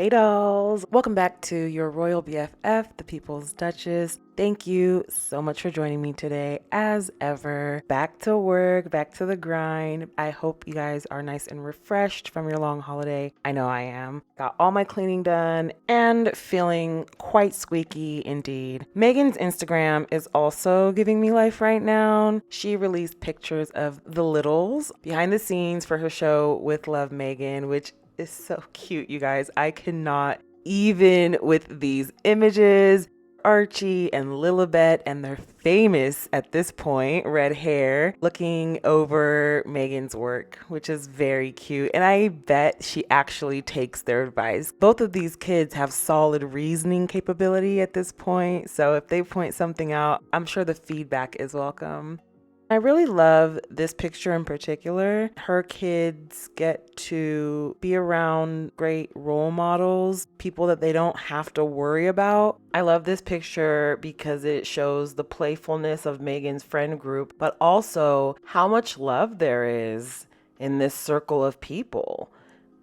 Hey dolls! Welcome back to your Royal BFF, the People's Duchess. Thank you so much for joining me today. As ever, back to work, back to the grind. I hope you guys are nice and refreshed from your long holiday. I know I am. Got all my cleaning done and feeling quite squeaky indeed. Meghan's Instagram is also giving me life right now. She released pictures of the littles behind the scenes for her show With Love Meghan, which is so cute, you guys. I cannot even with these images. Archie and Lilibet and their famous, at this point, red hair looking over Meghan's work, which is very cute. And I bet she actually takes their advice. Both of these kids have solid reasoning capability at this point. So if they point something out, I'm sure the feedback is welcome. I really love this picture in particular. Her kids get to be around great role models, people that they don't have to worry about. I love this picture because it shows the playfulness of Meghan's friend group, but also how much love there is in this circle of people.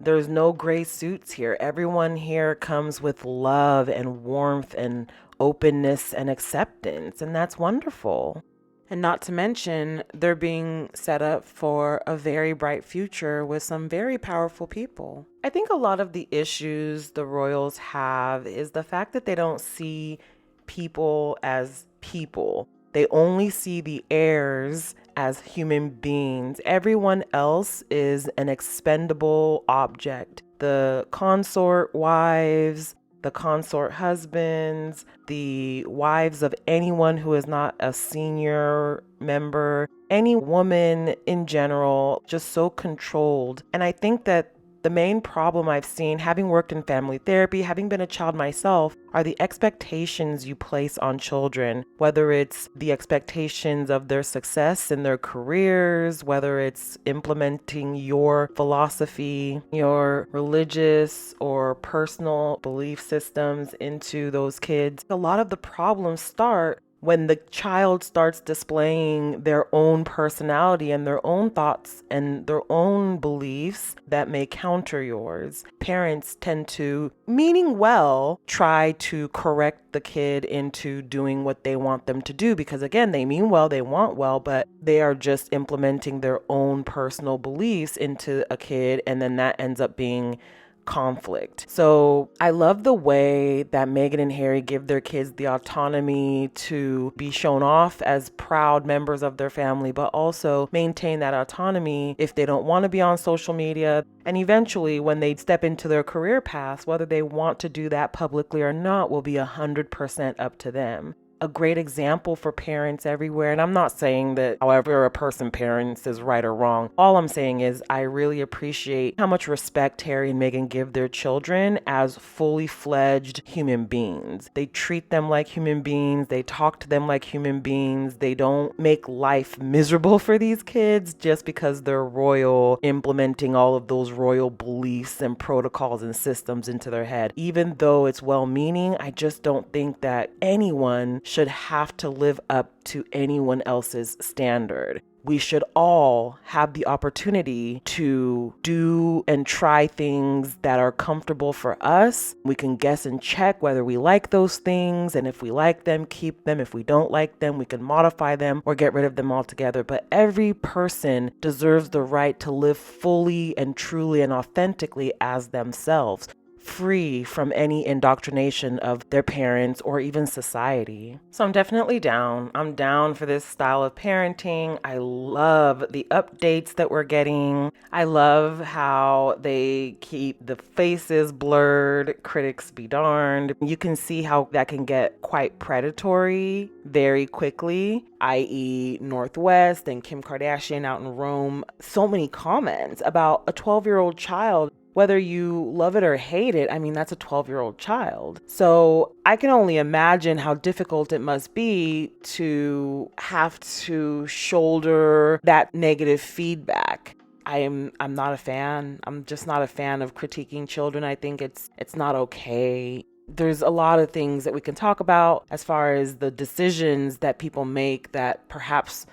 There's no gray suits here. Everyone here comes with love and warmth and openness and acceptance, and that's wonderful. And not to mention, they're being set up for a very bright future with some very powerful people. I think a lot of the issues the royals have is the fact that they don't see people as people. They only see the heirs as human beings. Everyone else is an expendable object. The consort wives, the consort husbands, the wives of anyone who is not a senior member, any woman in general, just so controlled. And I think that the main problem I've seen, having worked in family therapy, having been a child myself, are the expectations you place on children, whether it's the expectations of their success in their careers, whether it's implementing your philosophy, your religious or personal belief systems into those kids. A lot of the problems start when the child starts displaying their own personality and their own thoughts and their own beliefs that may counter yours. Parents tend to, meaning well, try to correct the kid into doing what they want them to do because, again, they mean well, they want well, but they are just implementing their own personal beliefs into a kid, and then that ends up being conflict. So I love the way that Meghan and Harry give their kids the autonomy to be shown off as proud members of their family, but also maintain that autonomy if they don't want to be on social media. And eventually, when they step into their career paths, whether they want to do that publicly or not will be 100% up to them. A great example for parents everywhere. And I'm not saying that however a person parents is right or wrong. All I'm saying is I really appreciate how much respect Harry and Meghan give their children as fully fledged human beings. They treat them like human beings. They talk to them like human beings. They don't make life miserable for these kids just because they're royal, implementing all of those royal beliefs and protocols and systems into their head. Even though it's well-meaning, I just don't think that anyone should have to live up to anyone else's standard. We should all have the opportunity to do and try things that are comfortable for us. We can guess and check whether we like those things, and if we like them, keep them. If we don't like them, we can modify them or get rid of them altogether. But every person deserves the right to live fully and truly and authentically as themselves, free from any indoctrination of their parents or even society. So I'm definitely down. I'm down for this style of parenting. I love the updates that we're getting. I love how they keep the faces blurred. Critics be darned. You can see how that can get quite predatory very quickly, i.e. Northwest and Kim Kardashian out in Rome. So many comments about a 12-year-old child. Whether you love it or hate it, I mean, that's a 12-year-old child. So I can only imagine how difficult it must be to have to shoulder that negative feedback. I'm not a fan. I'm just not a fan of critiquing children. I think it's not okay. There's a lot of things that we can talk about as far as the decisions that people make that perhaps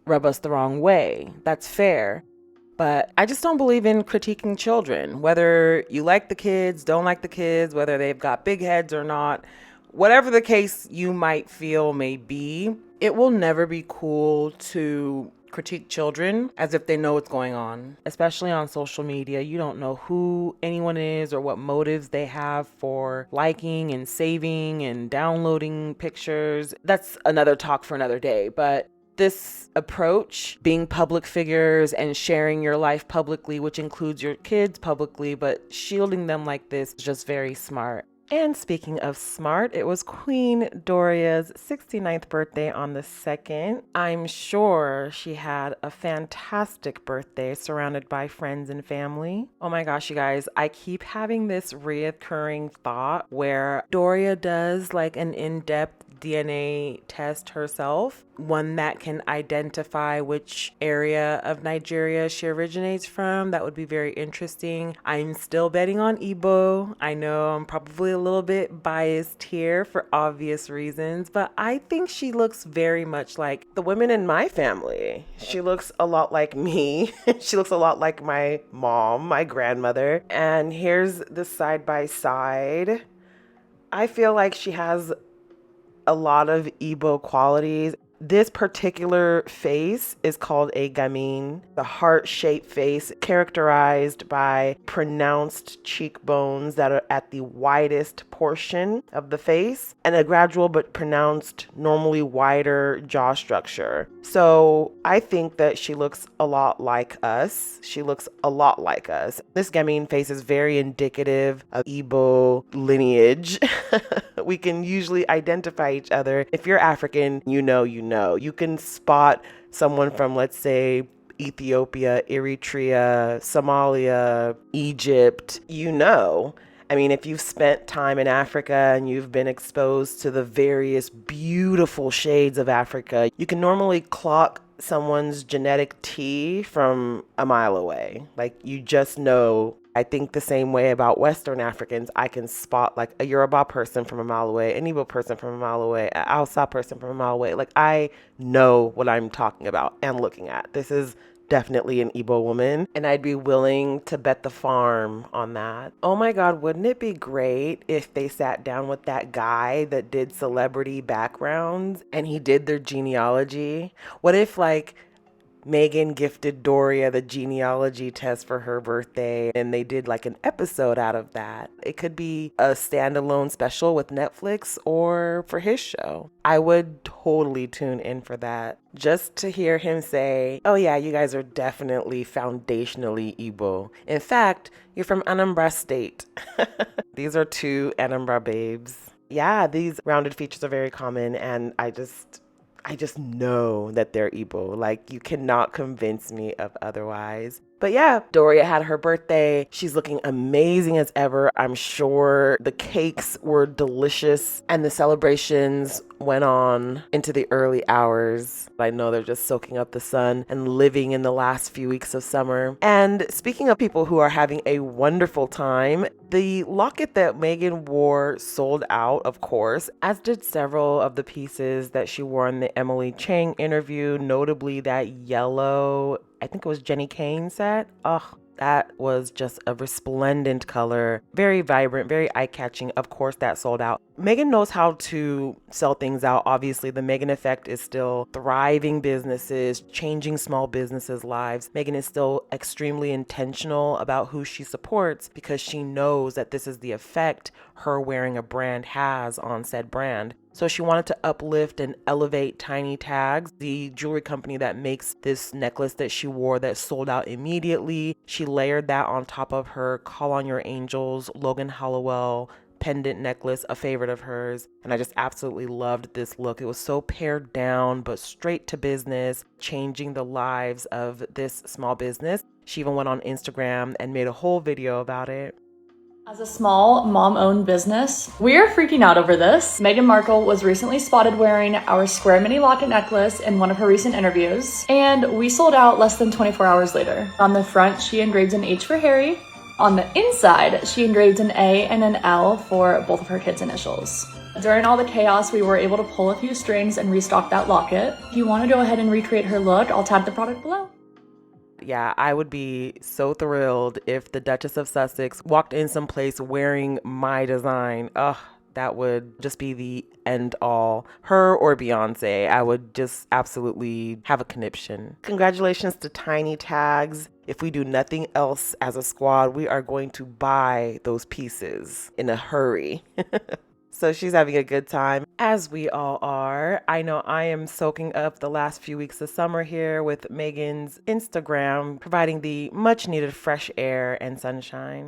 rub us the wrong way. That's fair. But I just don't believe in critiquing children, whether you like the kids, don't like the kids, whether they've got big heads or not. Whatever the case you might feel may be, it will never be cool to critique children as if they know what's going on, especially on social media. You don't know who anyone is or what motives they have for liking and saving and downloading pictures. That's another talk for another day. But this approach, being public figures and sharing your life publicly, which includes your kids publicly, but shielding them like this, is just very smart. And speaking of smart, it was Queen Doria's 69th birthday on the 2nd. I'm sure she had a fantastic birthday surrounded by friends and family. Oh my gosh, you guys, I keep having this reoccurring thought where Doria does like an in-depth DNA test herself, one that can identify which area of Nigeria she originates from. That would be very interesting. I'm still betting on Igbo. I know I'm probably a little bit biased here for obvious reasons, but I think she looks very much like the women in my family. She looks a lot like me. She looks a lot like my mom, my grandmother. And here's the side by side. I feel like she has a lot of Igbo qualities. This particular face is called a gamin, the heart-shaped face characterized by pronounced cheekbones that are at the widest portion of the face and a gradual but pronounced, normally wider jaw structure. So I think that she looks a lot like us. She looks a lot like us. This gamin face is very indicative of Igbo lineage. We can usually identify each other. If you're African, you know. You can spot someone from, let's say, Ethiopia, Eritrea, Somalia, Egypt, I mean, if you've spent time in Africa and you've been exposed to the various beautiful shades of Africa, you can normally clock someone's genetic T from a mile away. Like, you just know. I think the same way about Western Africans. I can spot like a Yoruba person from a mile away, an Igbo person from a mile away, an Hausa person from a mile away. Like, I know what I'm talking about and looking at. This is definitely an Igbo woman, and I'd be willing to bet the farm on that. Oh my God, wouldn't it be great if they sat down with that guy that did celebrity backgrounds and he did their genealogy? What if like Meghan gifted Doria the genealogy test for her birthday and they did like an episode out of that? It could be a standalone special with Netflix or for his show. I would totally tune in for that. Just to hear him say, oh yeah, you guys are definitely foundationally Igbo. In fact, you're from Anambra State. These are two Anambra babes. Yeah, these rounded features are very common, and I just know that they're Igbo. Like, you cannot convince me of otherwise. But yeah, Doria had her birthday. She's looking amazing as ever. I'm sure the cakes were delicious and the celebrations went on into the early hours. I know they're just soaking up the sun and living in the last few weeks of summer. And speaking of people who are having a wonderful time, the locket that Meghan wore sold out, of course, as did several of the pieces that she wore in the Emily Chang interview, notably that yellow, I think it was Jenny Kane set. Oh, that was just a resplendent color. Very vibrant, very eye-catching. Of course, that sold out. Meghan knows how to sell things out. Obviously, the Meghan effect is still thriving businesses, changing small businesses' lives. Meghan is still extremely intentional about who she supports because she knows that this is the effect her wearing a brand has on said brand. So she wanted to uplift and elevate Tiny Tags, the jewelry company that makes this necklace that she wore that sold out immediately. She layered that on top of her Call on Your Angels Logan Hollowell pendant necklace, a favorite of hers. And I just absolutely loved this look. It was so pared down, but straight to business, changing the lives of this small business. She even went on Instagram and made a whole video about it. As a small mom-owned business, we are freaking out over this. Meghan Markle was recently spotted wearing our square mini locket necklace in one of her recent interviews, and we sold out less than 24 hours later. On the front, she engraved an H for Harry. On the inside, she engraved an A and an L for both of her kids' initials. During all the chaos, we were able to pull a few strings and restock that locket. If you want to go ahead and recreate her look, I'll tag the product below. Yeah, I would be so thrilled if the Duchess of Sussex walked in someplace wearing my design. Ugh, that would just be the end all. Her or Beyonce, I would just absolutely have a conniption. Congratulations to Tiny Tags. If we do nothing else as a squad, we are going to buy those pieces in a hurry. So she's having a good time, as we all are. I know I am soaking up the last few weeks of summer here with Meghan's Instagram, providing the much needed fresh air and sunshine.